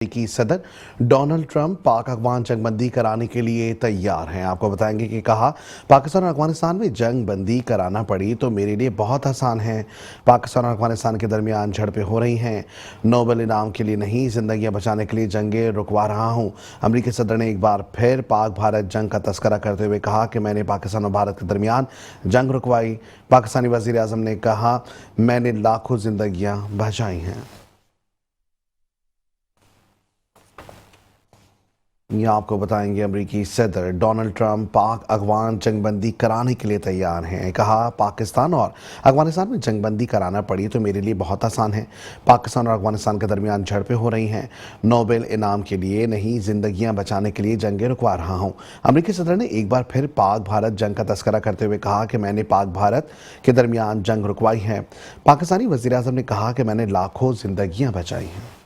अमेरिकी सदर Donald Trump पाक अफगान जंग बंदी कराने के लिए तैयार हैं। आपको बताएंगे कि कहा, पाकिस्तान और अफगानिस्तान में जंग बंदी कराना पड़ी तो मेरे लिए बहुत आसान है। पाकिस्तान और अफगानिस्तान के दरमियान झड़पें हो रही हैं। नोबेल इनाम के लिए नहीं, जिंदगियां बचाने के लिए जंगें रुकवा रहा हूं। अमेरिकी सदर ने एक बार फिर पाक भारत जंग का तस्करा करते हुए कहा कि मैंने पाकिस्तान और भारत के दरमियान जंग रुकवाई। पाकिस्तानी वजीर आजम ने कहा, मैंने लाखों जिंदगियां बचाई हैं। यहाँ आपको बताएंगे, अमेरिकी सदर डोनाल्ड ट्रंप पाक अफगान जंगबंदी कराने के लिए तैयार हैं। कहा, पाकिस्तान और अफगानिस्तान में जंगबंदी कराना पड़ी तो मेरे लिए बहुत आसान है। पाकिस्तान और अफगानिस्तान के दरमियान झड़पें हो रही हैं। नोबेल इनाम के लिए नहीं, जिंदगियां बचाने के लिए जंगें रुकवा रहा हूं। अमेरिकी सदर ने एक बार फिर पाक भारत जंग का तस्करा करते हुए कहा कि मैंने पाक भारत के दरमियान जंग रुकवाई है। पाकिस्तानी वजीर आजम ने कहा कि मैंने लाखों जिंदगियां बचाई हैं।